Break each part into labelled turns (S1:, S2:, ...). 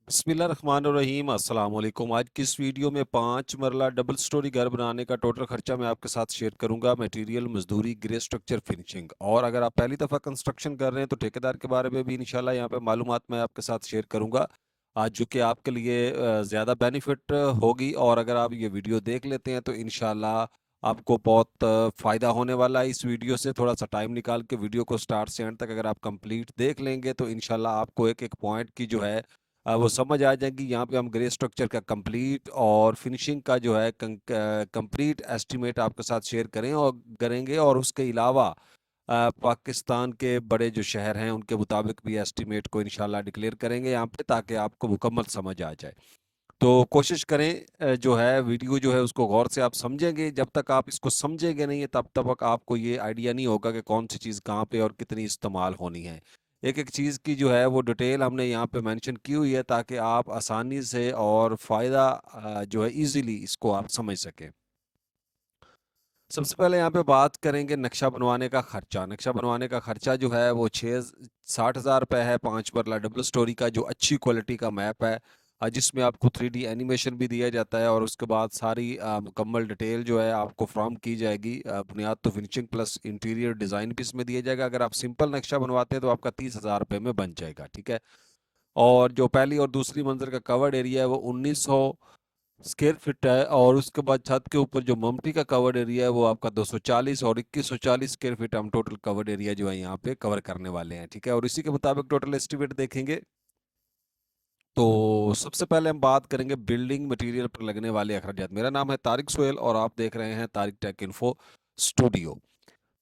S1: बिस्मिल्लाहिर्रहमानिर्रहीम अस्सलाम वालेकुम। आज की इस वीडियो में 5 मरला डबल स्टोरी घर बनाने का टोटल खर्चा मैं आपके साथ शेयर करूंगा। मटेरियल, मजदूरी, ग्रे स्ट्रक्चर, फिनिशिंग। और अगर आप पहली दफ़ा कंस्ट्रक्शन कर रहे हैं तो ठेकेदार के बारे में भी इंशाल्लाह यहाँ पे मालूमात मैं आपके साथ शेयर करूंगा, आज जो कि आपके लिए ज़्यादा बेनिफिट होगी। और अगर आप ये वीडियो देख लेते हैं तो इंशाल्लाह आपको बहुत फ़ायदा होने वाला है। इस वीडियो से थोड़ा सा टाइम निकाल के वीडियो को स्टार्ट से एंड तक अगर आप कंप्लीट देख लेंगे तो इंशाल्लाह आपको एक एक पॉइंट की जो है वो समझ आ जाएगी। यहाँ पे हम ग्रे स्ट्रक्चर का कंप्लीट और फिनिशिंग का जो है कंप्लीट एस्टिमेट आपके साथ शेयर करेंगे। और उसके अलावा पाकिस्तान के बड़े जो शहर हैं उनके मुताबिक भी एस्टिमेट को इंशाल्लाह डिक्लेयर करेंगे यहाँ पे, ताकि आपको मुकम्मल समझ आ जाए। तो कोशिश करें, जो है वीडियो जो है उसको गौर से आप समझेंगे। जब तक आप इसको समझेंगे नहीं तब तक आपको ये आइडिया नहीं होगा कि कौन सी चीज़ कहाँ पे और कितनी इस्तेमाल होनी है। एक एक चीज़ की जो है वो डिटेल हमने यहाँ पे मेंशन की हुई है, ताकि आप आसानी से और फ़ायदा जो है इजीली इसको आप समझ सकें। सबसे पहले यहाँ पे बात करेंगे नक्शा बनवाने का खर्चा। नक्शा बनवाने का खर्चा जो है वो 60,000 रुपये है। 5 मरला डबल स्टोरी का जो अच्छी क्वालिटी का मैप है, जिसमें आपको 3D एनिमेशन भी दिया जाता है और उसके बाद सारी मुकम्मल डिटेल जो है आपको फ्राहम की जाएगी। बुनियाद तो फिनिशिंग प्लस इंटीरियर डिज़ाइन भी इसमें दिया जाएगा। अगर आप सिंपल नक्शा बनवाते हैं तो आपका 30,000 रुपये में बन जाएगा, ठीक है। और जो पहली और दूसरी मंजिल का कवर्ड एरिया है वो 1900 स्क्वायर फीट है। और उसके बाद छत के ऊपर जो ममटी का कवर्ड एरिया है वो आपका 240 और 2140 स्क्वायर फीट हम टोटल कवर्ड एरिया जो है यहाँ पे कवर करने वाले हैं, ठीक है। और इसी के मुताबिक टोटल एस्टिमेट देखेंगे तो सबसे पहले हम बात करेंगे बिल्डिंग मटेरियल पर लगने वाले अखराजात। मेरा नाम है तारिक सोहेल और आप देख रहे हैं तारिक टेक इन्फो स्टूडियो।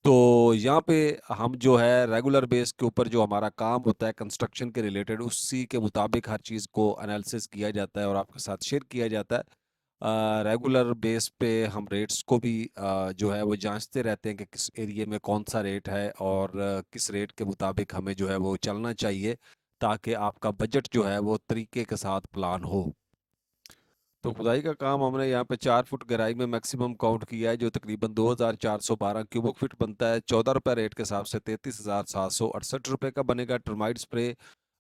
S1: तो यहाँ पे हम जो है रेगुलर बेस के ऊपर जो हमारा काम होता है कंस्ट्रक्शन के रिलेटेड, उसी के मुताबिक हर चीज़ को एनालिसिस किया जाता है और आपके साथ शेयर किया जाता है। रेगुलर बेस पे हम रेट्स को भी जो है वो जांचते रहते हैं कि किस एरिया में कौन सा रेट है और किस रेट के मुताबिक हमें जो है वो चलना चाहिए, ताकि आपका बजट जो है वो तरीके के साथ प्लान हो। तो खुदाई का काम हमने यहाँ पे 4 फुट गहराई में मैक्सिमम काउंट किया है, जो तकरीबन 2412 क्यूबिक फीट बनता है। 14 रुपये रेट के हिसाब से 33,768 रुपये का बनेगा। टर्माइट स्प्रे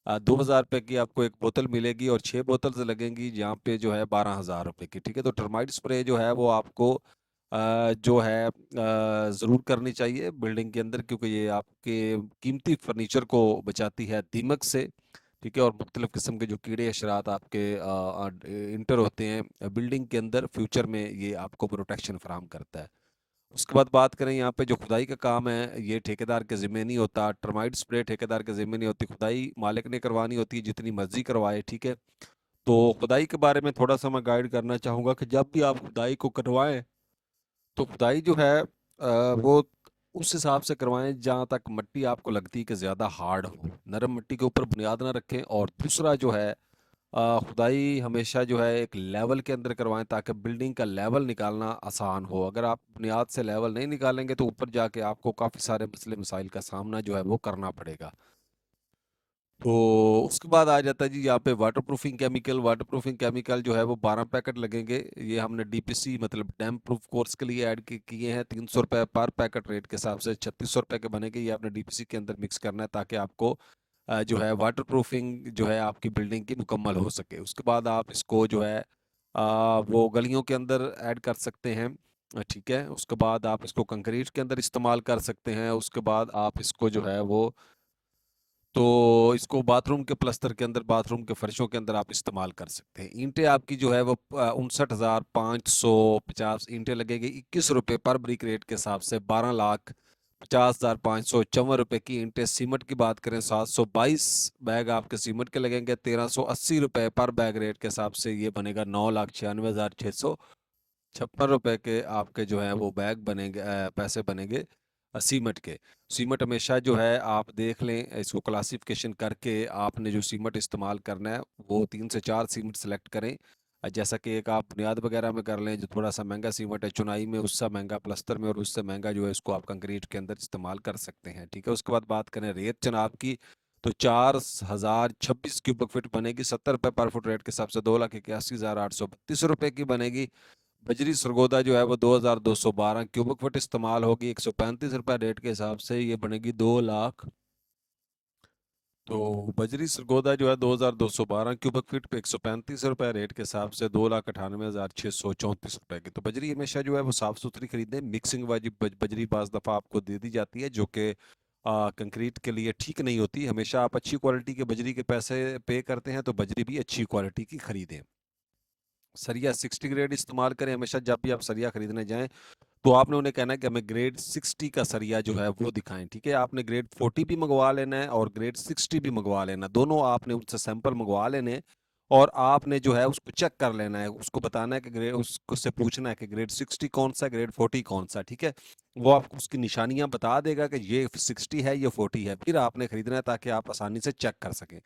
S1: 2,000 रुपये की आपको एक बोतल मिलेगी और 6 बोतल्स लगेंगी, जहाँ पे जो है 12,000 रुपये की, ठीक है। तो टर्माइट स्प्रे जो है वो आपको जो है ज़रूर करनी चाहिए बिल्डिंग के अंदर, क्योंकि ये आपके कीमती फर्नीचर को बचाती है दीमक से, ठीक है। और मुख्तलिफ़ किस्म के जो कीड़े अशरात आपके इंटर होते हैं बिल्डिंग के अंदर, फ्यूचर में ये आपको प्रोटेक्शन फराहम करता है। उसके बाद बात करें यहाँ पे जो खुदाई का काम है, ये ठेकेदार के ज़िम्मे नहीं होता। टर्माइट स्प्रे ठेकेदार के ज़िम्मे नहीं होती, खुदाई मालिक ने करवानी होती है, जितनी मर्जी करवाए, ठीक है। तो खुदाई के बारे में थोड़ा सा मैं गाइड करना चाहूँगा कि जब भी आप खुदाई को करवाएं तो खुदाई जो है वो उस हिसाब से करवाएं जहाँ तक मिट्टी आपको लगती है कि ज़्यादा हार्ड हो। नरम मिट्टी के ऊपर बुनियाद ना रखें। और दूसरा जो है खुदाई हमेशा जो है एक लेवल के अंदर करवाएं, ताकि बिल्डिंग का लेवल निकालना आसान हो। अगर आप बुनियाद से लेवल नहीं निकालेंगे तो ऊपर जाके आपको काफ़ी सारे मसले मसाइल का सामना जो है वो करना पड़ेगा। तो उसके बाद आ जाता है जी यहाँ पे वाटरप्रूफिंग केमिकल। वाटरप्रूफिंग केमिकल जो है वो 12 पैकेट लगेंगे। ये हमने डीपीसी मतलब डैम प्रूफ कोर्स के लिए ऐड किए हैं। 300 रुपये पर पैकेट रेट के हिसाब से 3600 रुपये के बनेंगे। ये आपने डीपीसी के अंदर मिक्स करना है, ताकि आपको जो है वाटरप्रूफिंग जो है आपकी बिल्डिंग की मुकम्मल हो सके। उसके बाद आप इसको जो है वो गलियों के अंदर ऐड कर सकते हैं, ठीक है। उसके बाद आप इसको कंक्रीट के अंदर इस्तेमाल कर सकते हैं। उसके बाद आप इसको जो है वो तो इसको बाथरूम के प्लस्तर के अंदर, बाथरूम के फर्शों के अंदर आप इस्तेमाल कर सकते हैं। ईंटें आपकी जो है वो 59,550 ईंटें लगेगी। 21 रुपये पर ब्रिक रेट के हिसाब से 12,50,554 रुपये की ईंटें। सीमेंट की बात करें 722 बैग आपके सीमेंट के लगेंगे। 1,380 रुपये पर बैग रेट के हिसाब से ये बनेगा। 9,96,656 रुपये के आपके जो है वो बैग बनेंगे, पैसे बनेंगे सीमेंट के। सीमेंट हमेशा जो है आप देख लें, इसको क्लासिफिकेशन करके आपने जो सीमेंट इस्तेमाल करना है वो 3 से 4 सीमेंट सेलेक्ट करें। जैसा कि एक आप बुनियाद वगैरह में कर लें जो थोड़ा सा महंगा सीमेंट है, चुनाई में उससे महंगा, प्लस्तर में और उससे महंगा जो है इसको आप कंक्रीट के अंदर इस्तेमाल कर सकते हैं, ठीक है। उसके बाद बात करें रेत चनाब की, तो 4,026 क्यूबिक फीट बनेगी। 70 रुपये पर फुट रेट के हिसाब से 2,81,832 रुपये की बनेगी। बजरी सरगोदा जो है वो 2,212 क्यूबिक फुट इस्तेमाल होगी। 135 रुपये रेट के हिसाब से ये बनेगी 2,00,000 तो बजरी सरगोदा जो है 2212 क्यूबिक फीट पे 135 रुपए रेट के हिसाब से 2,98,634 रुपए की। तो बजरी हमेशा जो है वो साफ सुथरी खरीदें। मिक्सिंग वाली बजरी बाज दफ़ा आपको दे दी जाती है जो कि कंक्रीट के लिए ठीक नहीं होती। हमेशा आप अच्छी क्वालिटी के बजरी के पैसे पे करते हैं तो बजरी भी अच्छी क्वालिटी की खरीदें। सरिया 60 ग्रेड इस्तेमाल करें हमेशा। जब भी आप सरिया खरीदने जाएं तो आपने उन्हें कहना है कि हमें ग्रेड 60 का सरिया जो है वो दिखाएं। ठीक है, आपने ग्रेड 40 भी मंगवा लेना है और ग्रेड 60 भी मंगवा लेना, दोनों आपने उनसे सैंपल मंगवा लेने हैं। और आपने जो है उसको चेक कर लेना है, उसको बताना है कि ग्रेड, उसको से पूछना है कि ग्रेड 60 कौन सा, ग्रेड 40 कौन सा। ठीक है, वो आपको उसकी निशानियां बता देगा कि ये 60 है, ये 40 है। फिर आपने खरीदना है ताकि आप आसानी से चेक कर सकें।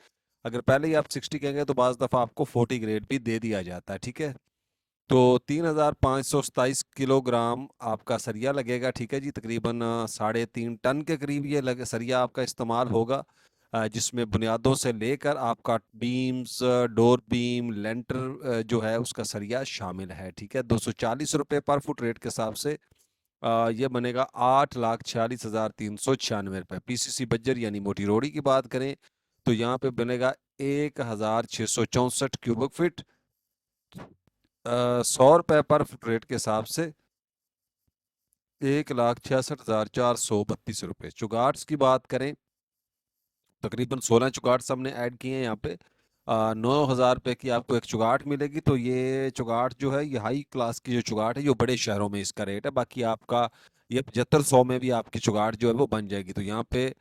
S1: अगर पहले ही आप 60 कहेंगे तो बाज़ दफ़ा आपको 40 ग्रेड भी दे दिया जाता है। ठीक है, तो 3,527 किलोग्राम आपका सरिया लगेगा। ठीक है जी, तकरीबन 3.5 टन के करीब ये सरिया आपका इस्तेमाल होगा, जिसमें बुनियादों से लेकर आपका बीम्स, डोर बीम, लेंटर जो है उसका सरिया शामिल है। ठीक है, 240 रुपये पर फुट रेट के हिसाब से ये बनेगा 8,46,396 रुपये। पीसीसी बज्जर यानी मोटी रोड़ी की बात करें तो यहाँ पे बनेगा 1,664 क्यूबिक फीट, 100 रुपये पर फुट रेट के हिसाब से 1,66,432 रुपये। चुगाट्स की बात करें, तकरीबन 16 चुगाट्स हमने ऐड किए हैं यहाँ पे। 9,000 रुपये की आपको एक चुगाट मिलेगी। तो ये चुगाट जो है ये हाई क्लास की जो चुगाट है, ये बड़े शहरों में इसका रेट है। बाकी आपका ये 7500 में भी आपकी चुगाट जो है वो बन जाएगी। तो यहाँ पे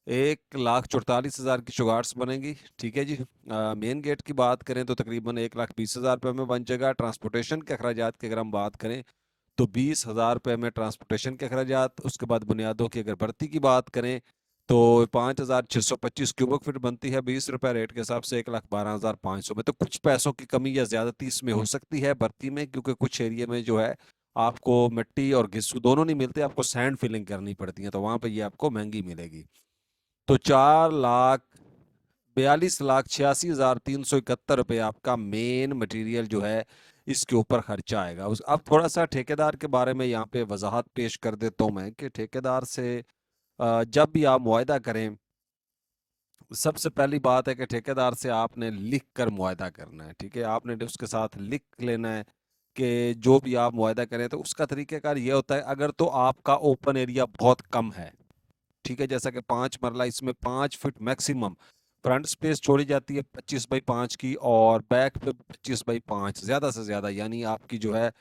S1: 1,44,000 की चुगाट्स बनेगी। ठीक है जी, मेन गेट की बात करें तो तकरीबन 1,20,000 रुपये में बन जाएगा। ट्रांसपोर्टेशन के अखराजात की अगर हम बात करें तो 20,000 रुपये में ट्रांसपोर्टेशन के अखराजात। उसके बाद बुनियादों की अगर भर्ती की बात करें तो 5,625 क्यूबिक फीट बनती है 20 रुपये रेट के हिसाब से 1,12,500 में। तो कुछ पैसों की कमी या ज्यादती इसमें हो सकती है भर्ती में, क्योंकि कुछ एरिया में जो है आपको मिट्टी और घिस्सू दोनों नहीं मिलते, आपको सैंड फिलिंग करनी पड़ती है, तो वहां पे ये आपको महंगी मिलेगी। तो 4,42,86,371 रुपये आपका मेन मटेरियल जो है इसके ऊपर खर्चा आएगा। उस अब थोड़ा सा ठेकेदार के बारे में यहाँ पे वजाहत पेश कर देता हूँ मैं कि ठेकेदार से जब भी आप मुआयदा करें, सबसे पहली बात है कि ठेकेदार से आपने लिख कर मुआयदा करना है। ठीक है, आपने उसके साथ लिख लेना है कि जो भी आप मुआयदा करें। तो उसका तरीक़ेकार ये होता है, अगर तो आपका ओपन एरिया बहुत कम है, ठीक है, जैसा कि 5 मरला, इसमें 5 फीट मैक्सिमम फ्रंट स्पेस छोड़ी जाती है 25 बाई 5 की, और बैक पे 25 बाई 5 ज़्यादा से ज़्यादा, यानी आपकी जो है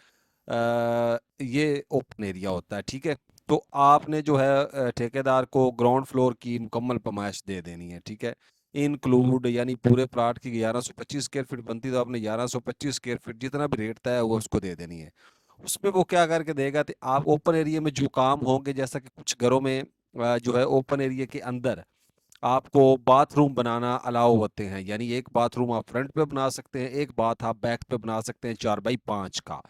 S1: ये ओपन एरिया होता है। ठीक है, तो आपने जो है ठेकेदार को ग्राउंड फ्लोर की मुकम्मल पैमाइश दे देनी है। ठीक है, इंक्लूड यानी पूरे प्लाट की 1125 स्क्वायर फीट बनती, तो आपने 1125 स्क्वायर फीट जितना भी रेट तय है वो उसको दे देनी है। उसमें वो क्या करके देगा कि आप ओपन एरिया में जो काम होंगे, जैसा कि कुछ घरों में जो है ओपन एरिया के अंदर आपको बाथरूम बनाना अलाउ होते हैं, यानी एक बाथरूम आप फ्रंट पे बना सकते हैं, एक बाथ आप बैक पे बना सकते हैं 4 बाई 5 का।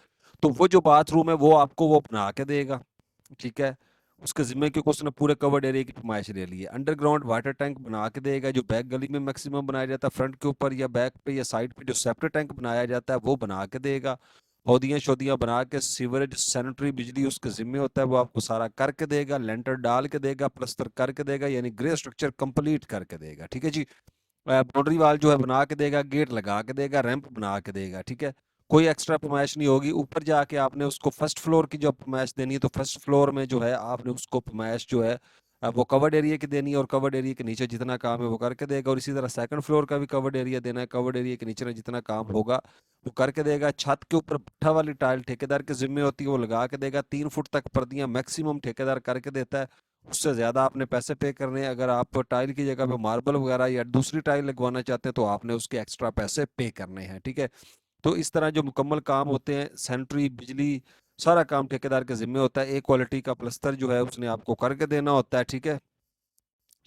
S1: तो वो जो बाथरूम है वो आपको वो बना के देगा। ठीक है, उसके जिम्मे, क्योंकि उसने पूरे कवर्ड एरिया की फरमाइश ले ली है। अंडरग्राउंड वाटर टैंक बना के देगा, जो बैक गली में मैक्सिमम बनाया जाता है, फ्रंट के ऊपर या बैक पे या साइड पे जो सेप्टिक टैंक बनाया जाता है वो बना के देगा। हौदियाँ शोदियाँ बना के, सीवरेज सैनिटरी बिजली उसके जिम्मे होता है, वो आपको सारा करके देगा, लेंटर डाल के देगा, प्लस्तर करके देगा, यानी ग्रे स्ट्रक्चर कंप्लीट करके देगा। ठीक है जी, बाउंड्री वाल जो है बना के देगा, गेट लगा के देगा, रैंप बना के देगा। ठीक है, कोई एक्स्ट्रा फरमाइश नहीं होगी। ऊपर जाके आपने उसको फर्स्ट फ्लोर की जो फरमाइश देनी है, तो फर्स्ट फ्लोर में जो है आपने उसको फरमाइश जो है वो कवर्ड एरिया की देनी है, और कवर्ड एरिया के नीचे जितना काम है वो करके देगा। और इसी तरह सेकंड फ्लोर का भी कवर्ड एरिया देना है, कवर्ड एरिया के नीचे जितना काम होगा वो करके देगा। छत के ऊपर पुट्ठा वाली टाइल ठेकेदार की जिम्मे होती है, वो लगा के देगा। 3 फुट तक पर्दियां मैक्सिमम ठेकेदार करके देता है, उससे ज़्यादा आपने पैसे पे करने हैं। अगर आप टाइल की जगह पे मार्बल वगैरह या दूसरी टाइल लगवाना चाहते हैं तो आपने उसके एक्स्ट्रा पैसे पे करने हैं। ठीक है, तो इस तरह जो मुकम्मल काम होते हैं, सैनिटरी, बिजली, सारा काम ठेकेदार के जिम्मे होता है। एक क्वालिटी का प्लस्तर जो है उसने आपको करके देना होता है। ठीक है,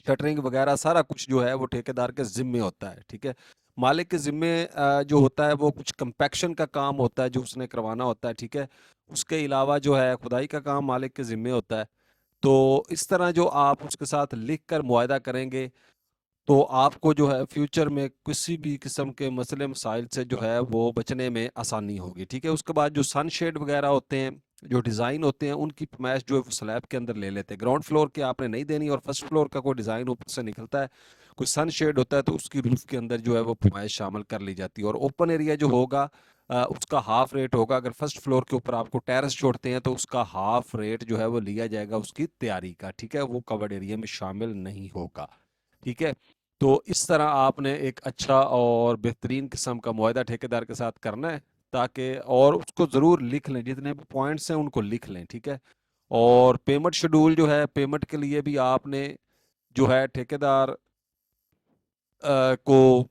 S1: शटरिंग वगैरह सारा कुछ जो है वो ठेकेदार के जिम्मे होता है। ठीक है, मालिक के जिम्मे जो होता है वो कुछ कंपैक्शन का काम होता है जो उसने करवाना होता है। ठीक है, उसके अलावा जो है खुदाई का काम मालिक के जिम्मे होता है। तो इस तरह जो आप उसके साथ लिख कर मुआयदा करेंगे तो आपको जो है फ्यूचर में किसी भी किस्म के मसले मसाइल से जो है वो बचने में आसानी होगी। ठीक है, उसके बाद जो सनशेड वगैरह होते हैं, जो डिज़ाइन होते हैं, उनकी फरमाइश जो है वो स्लैब के अंदर ले लेते हैं। ग्राउंड फ्लोर के आपने नहीं देनी, और फर्स्ट फ्लोर का कोई डिज़ाइन ऊपर से निकलता है कोई सन शेड होता है तो उसकी रूफ के अंदर जो है वो पैमाइश शामिल कर ली जाती है। और ओपन एरिया जो होगा उसका हाफ रेट होगा। अगर फर्स्ट फ्लोर के ऊपर आपको टेरेस जोड़ते हैं तो उसका हाफ रेट जो है वो लिया जाएगा उसकी तैयारी का, ठीक है, वो कवर्ड एरिया में शामिल नहीं होगा, ठीक है। तो इस तरह आपने एक अच्छा और बेहतरीन किस्म का मुआहदा ठेकेदार के साथ करना है, ताकि, और उसको ज़रूर लिख लें, जितने भी पॉइंट्स हैं उनको लिख लें, ठीक है। और पेमेंट शेड्यूल जो है, पेमेंट के लिए भी आपने जो है ठेकेदार को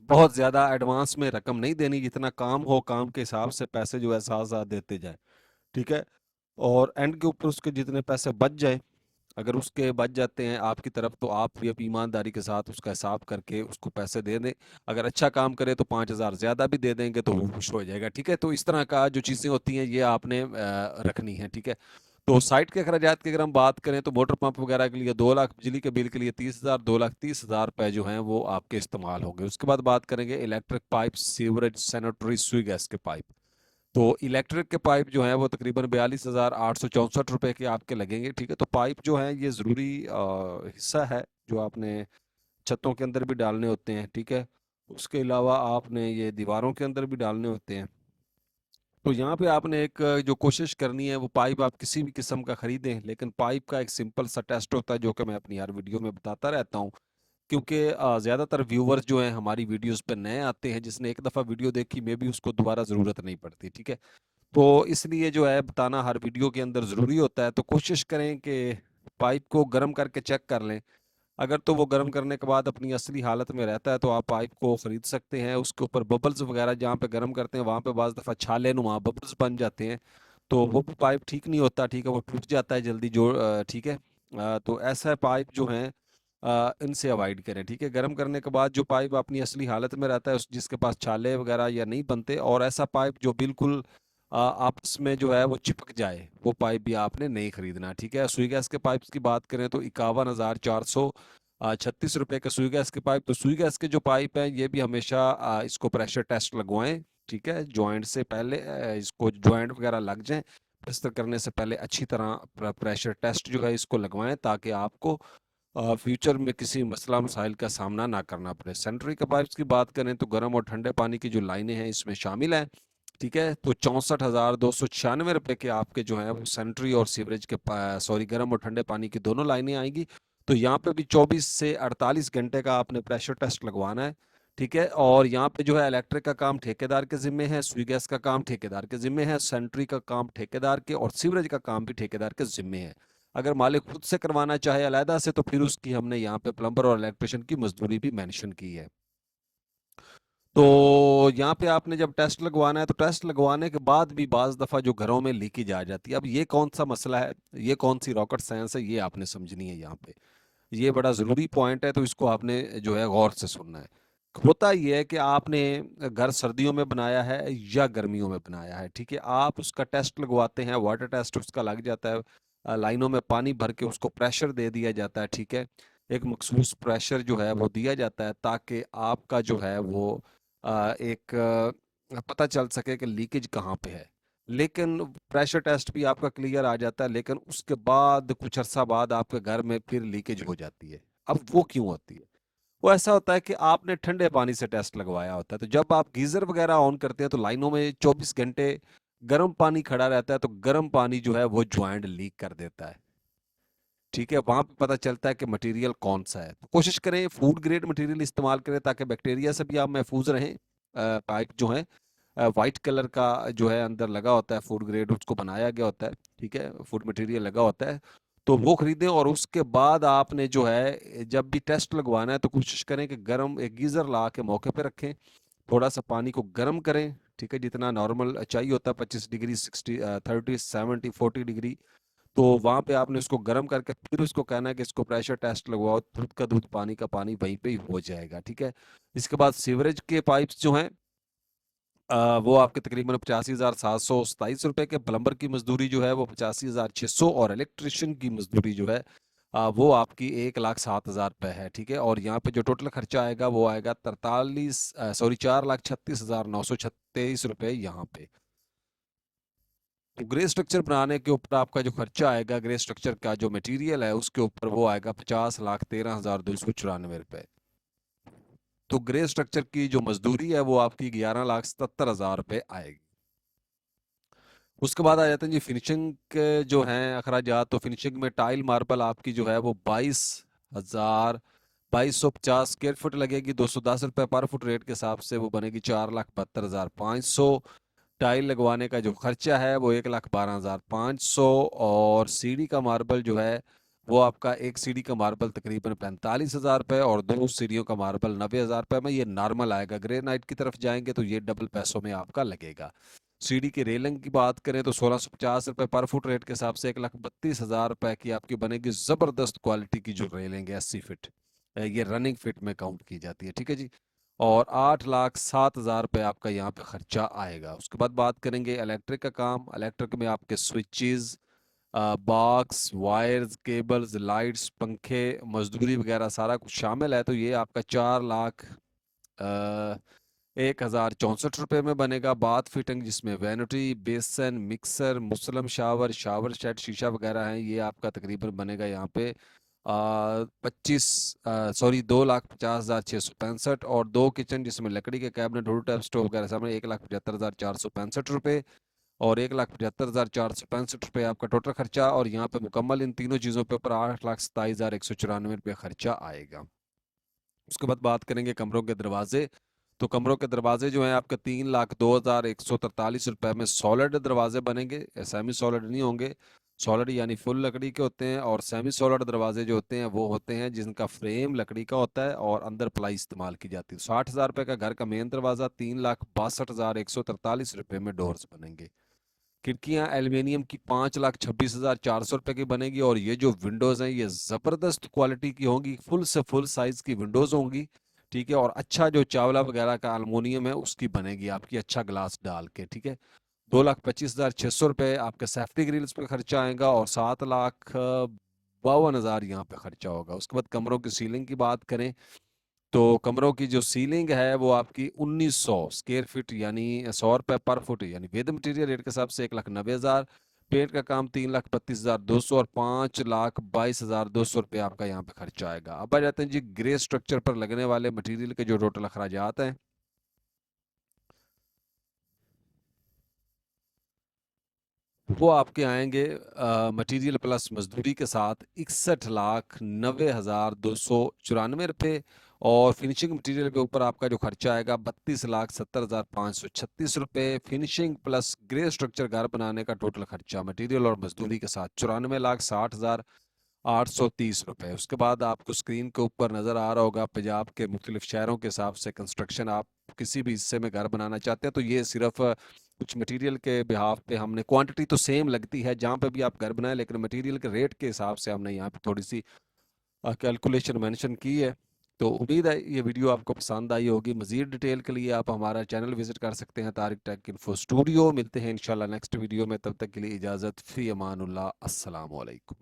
S1: बहुत ज़्यादा एडवांस में रकम नहीं देनी, जितना काम हो काम के हिसाब से पैसे जो है साथ साथ देते जाए, ठीक है। और एंड के ऊपर उसके जितने पैसे बच जाए, अगर उसके बच जाते हैं आपकी तरफ, तो आप भी अपनी ईमानदारी के साथ उसका हिसाब करके उसको पैसे दे दें। अगर अच्छा काम करे तो 5,000 ज़्यादा भी दे देंगे तो वो खुश हो जाएगा, ठीक है। तो इस तरह का जो चीज़ें होती हैं ये आपने रखनी है, ठीक है। तो साइट के अखराजात की अगर हम बात करें तो मोटर पंप वगैरह के लिए 2 लाख, बिजली के बिल के लिए 30,000, 2,30,000 रुपये जो हैं वो आपके इस्तेमाल होंगे। उसके बाद बात करेंगे इलेक्ट्रिक पाइप, सीवरेज, सैनिटरी, सुई गैस के पाइप। तो इलेक्ट्रिक के पाइप जो हैं वो तकरीबन 42,864 रुपये के आपके लगेंगे, ठीक है। तो पाइप जो है ये ज़रूरी हिस्सा है जो आपने छतों के अंदर भी डालने होते हैं, ठीक है। उसके अलावा आपने ये दीवारों के अंदर भी डालने होते हैं। तो यहाँ पे आपने एक जो कोशिश करनी है वो पाइप आप किसी भी किस्म का खरीदें, लेकिन पाइप का एक सिंपल सा टेस्ट होता है जो कि मैं अपनी हर वीडियो में बताता रहता हूँ, क्योंकि ज़्यादातर व्यूवर्स जो हैं हमारी वीडियोस पे नए आते हैं, जिसने एक दफ़ा वीडियो देखी मे भी उसको दोबारा ज़रूरत नहीं पड़ती, ठीक है। तो इसलिए जो है बताना हर वीडियो के अंदर ज़रूरी होता है। तो कोशिश करें कि पाइप को गर्म करके चेक कर लें। अगर तो वो गर्म करने के बाद अपनी असली हालत में रहता है तो आप पाइप को ख़रीद सकते हैं। उसके ऊपर बबल्स वगैरह जहाँ पे गर्म करते हैं वहाँ पे बाज़ दफ़ा छाले नुमा बबल्स बन जाते हैं, तो वो भी पाइप ठीक नहीं होता, ठीक है, वो टूट जाता है जल्दी जो, ठीक है। तो ऐसा पाइप जो हैं इनसे अवॉइड करें, ठीक है। गर्म करने के बाद जो पाइप अपनी असली हालत में रहता है, उस जिसके पास छाले वगैरह या नहीं बनते, और ऐसा पाइप जो बिल्कुल आपस में जो है वो चिपक जाए, वो पाइप भी आपने नहीं खरीदना, ठीक है। सुई गैस के पाइप्स की बात करें तो 51,436 रुपये के सुई गैस के पाइप। तो सुई गैस के जो पाइप हैं ये भी हमेशा इसको प्रेशर टेस्ट लगवाएं, ठीक है। जॉइंट से पहले इसको जॉइंट वगैरह लग जाएं, प्लास्टर करने से पहले अच्छी तरह प्रेशर टेस्ट जो है इसको लगवाएं, ताकि आपको फ्यूचर में किसी मसला मसाइल का सामना ना करना पड़े। सैनिटरी के पाइप्स की बात करें तो गर्म और ठंडे पानी की जो लाइनें हैं इसमें शामिल हैं, ठीक है। तो 64,296 रुपये के आपके जो है वो सैनिटरी और सीवरेज के सॉरी गर्म और ठंडे पानी की दोनों लाइनें आएंगी। तो यहाँ पे भी 24 से 48 घंटे का आपने प्रेशर टेस्ट लगवाना है, ठीक है। और यहाँ पे जो है इलेक्ट्रिक का काम ठेकेदार के ज़िम्मे है, सुई गैस का काम ठेकेदार के ज़िम्मे है, सैनिटरी का काम ठेकेदार के, और सीवरेज का काम भी ठेकेदार के ज़िम्मे है। अगर मालिक खुद से करवाना चाहे अलहदा से तो फिर उसकी हमने यहाँ पे प्लम्बर और इलेक्ट्रिशियन की मजदूरी भी मेंशन की है। तो यहाँ पे आपने जब टेस्ट लगवाना है तो टेस्ट लगवाने के बाद भी बाज़ दफ़ा जो घरों में लीकेज आ जाती है, अब ये कौन सा मसला है, ये कौन सी रॉकेट साइंस है, ये आपने समझनी है यहाँ पे। ये बड़ा ज़रूरी पॉइंट है, तो इसको आपने जो है गौर से सुनना है। होता ये है कि आपने घर सर्दियों में बनाया है या गर्मियों में बनाया है, ठीक है। आप उसका टेस्ट लगवाते हैं, वाटर टेस्ट उसका लग जाता है, लाइनों में पानी भर के उसको प्रेशर दे दिया जाता है, ठीक है। एक मखसूस प्रेशर जो है वो दिया जाता है ताकि आपका जो है वो एक पता चल सके कि लीकेज कहाँ पे है। लेकिन प्रेशर टेस्ट भी आपका क्लियर आ जाता है, लेकिन उसके बाद कुछ अरसा बाद आपके घर में फिर लीकेज हो जाती है। अब वो क्यों होती है? वो ऐसा होता है कि आपने ठंडे पानी से टेस्ट लगवाया होता है, तो जब आप गीज़र वगैरह ऑन करते हैं तो लाइनों में 24 घंटे गर्म पानी खड़ा रहता है, तो गर्म पानी जो है वो ज्वाइंट लीक कर देता है, ठीक है। वहां पे पता चलता है कि मटेरियल कौन सा है। तो कोशिश करें फूड ग्रेड मटेरियल इस्तेमाल करें ताकि बैक्टीरिया से भी आप महफूज रहें। पाइप जो है वाइट कलर का जो है अंदर लगा होता है, फूड ग्रेड उसको बनाया गया होता है, ठीक है, फूड मटेरियल लगा होता है, तो वो खरीदें। और उसके बाद आपने जो है जब भी टेस्ट लगवाना है तो कोशिश करें कि गर्म एक गीज़र ला के मौके पे रखें, थोड़ा सा पानी को गर्म करें, ठीक है, जितना नॉर्मल चाहिए होता है, 25 डिग्री, 60, 30, 70, 40 डिग्री। तो वहाँ पे आपने उसको गर्म करके फिर उसको कहना है कि इसको प्रेशर टेस्ट लगवाओ, दूध का दूध पानी का पानी वहीं पे ही हो जाएगा, ठीक है। इसके बाद सीवरेज के पाइप्स जो हैं वो आपके तकरीबन 85,727 रुपये के, प्लम्बर की मजदूरी जो है वो 85,600, और इलेक्ट्रिशियन की मजदूरी जो है वो आपकी 1,07,000 रुपये है, ठीक है। और यहाँ पे जो टोटल खर्चा आएगा वो आएगा 4,36,936 रुपये यहाँ पे। तो ग्रे स्ट्रक्चर बनाने के ऊपर आपका जो खर्चा आएगा, ग्रे स्ट्रक्चर का जो मटेरियल है उसके ऊपर, वो आएगा 50,13,294 रुपए। तो ग्रे स्ट्रक्चर की जो मजदूरी है वो आपकी 11,77,000 रुपए आएगी। उसके बाद आ जाते हैं जी फिनिशिंग के जो हैं अखराजात। तो फिनिशिंग में टाइल मार्बल आपकी जो है वो 22,250 स्क्वायर फुट लगेगी, 210 रुपये पर फुट रेट के हिसाब से वो बनेगी 4,72,500। टाइल लगवाने का जो खर्चा है वो 1,12,500। और सीढ़ी का मार्बल जो है वो आपका, एक सीढ़ी का मार्बल तकरीबन 45,000 रुपये और दो सीढ़ियों का मार्बल 90,000 रुपये में ये नॉर्मल आएगा। ग्रेनाइट की तरफ जाएंगे तो ये डबल पैसों में आपका लगेगा। सीढ़ी की रेलिंग की बात करें तो 1,650 रुपये पर फुट रेट के हिसाब से 1,32,000 रुपये की आपकी बनेगी। ज़बरदस्त क्वालिटी की जो रेलिंग है 80 फीट, ये रनिंग फिट में काउंट की जाती है, ठीक है जी। और 8,07,000 रुपये आपका यहाँ पे खर्चा आएगा। उसके बाद बात करेंगे इलेक्ट्रिक का काम। इलेक्ट्रिक में आपके switches, box, wires, cables, lights, पंखे, मजदूरी वगैरह सारा कुछ शामिल है। तो ये आपका 4,01,064 रुपये में बनेगा। बाथ फिटिंग जिसमें वैनिटी, बेसन, मिक्सर, मुसलम शावर, शावर सेट, शीशा वगैरह हैं, ये आपका तकरीबन बनेगा यहाँ पे 2,50,665। और दो किचन जिसमें लकड़ी के कैबिनेट, डोर टैप, स्टोव वगैरह सामने 1,75,465 रुपये और 1,75,465 रुपये आपका टोटल खर्चा। और यहाँ पे मुकम्मल इन तीनों चीज़ों पे ऊपर 8,27,194 रुपये खर्चा आएगा। उसके बाद बात करेंगे कमरों के दरवाजे। तो कमरों के दरवाजे जो हैं आपके 3,02,143 रुपये में सॉलिड दरवाजे बनेंगे, सेमी सॉलिड नहीं होंगे। सॉलिड यानी फुल लकड़ी के होते हैं, और सेमी सॉलिड दरवाजे जो होते हैं वो होते हैं जिनका फ्रेम लकड़ी का होता है और अंदर प्लाई इस्तेमाल की जाती है। 60,000 रुपये का घर का मेन दरवाज़ा, 3,62,143 रुपये में डोर्स बनेंगे। खिड़कियां एल्युमिनियम की 5,26,400 रुपये की बनेगी। और ये जो विंडोज़ हैं ये ज़बरदस्त क्वालिटी की होंगी, फुल से फुल साइज़ की विंडोज़ होंगी, ठीक है। और अच्छा जो चावला वगैरह का एल्युमिनियम है उसकी बनेगी आपकी, अच्छा ग्लास डाल के, ठीक है। 2,25,600 रुपये आपके सेफ्टी ग्रिल्स पे खर्चा आएगा और 7,52,000 यहाँ पे खर्चा होगा। उसके बाद कमरों की सीलिंग की बात करें तो कमरों की जो सीलिंग है वो आपकी 1,900 स्क्वायर फीट यानी 100 रुपये पर फुट यानी विद मटीरियल रेट के हिसाब से 1,90,000। पेंट का काम 3,32,200 और 5,22,200 रुपये आपका यहाँ पे खर्चा आएगा। अब आ जाते हैं जी ग्रे स्ट्रक्चर पर लगने वाले मटेरियल के जो टोटल अखराजात हैं। वो आपके आएंगे मटेरियल प्लस मजदूरी के साथ 61,90,294 रुपये। और फिनिशिंग मटेरियल के ऊपर आपका जो खर्चा आएगा 32,70,536 रुपये। फिनिशिंग प्लस ग्रे स्ट्रक्चर घर बनाने का टोटल खर्चा मटेरियल और मजदूरी के साथ 94,60,830 रुपये। उसके बाद आपको स्क्रीन के ऊपर नज़र आ रहा होगा पंजाब के मुख्तलिफ शहरों के हिसाब से कंस्ट्रक्शन, आप किसी भी हिस्से में घर बनाना चाहते हैं तो ये सिर्फ कुछ मटेरियल के बिहाफ पे हमने, क्वांटिटी तो सेम लगती है जहाँ पे भी आप घर बनाएं, लेकिन मटेरियल के रेट के हिसाब से हमने यहाँ पे थोड़ी सी कैलकुलेशन मेंशन की है। तो उम्मीद है ये वीडियो आपको पसंद आई होगी। मज़ीद डिटेल के लिए आप हमारा चैनल विजिट कर सकते हैं, तारिक टेक इन्फो स्टूडियो। मिलते हैं इंशाल्लाह नेक्स्ट वीडियो में, तब तक के लिए इजाज़त, फ़ी अमानुल्लाह, अस्सलाम वालेकुम।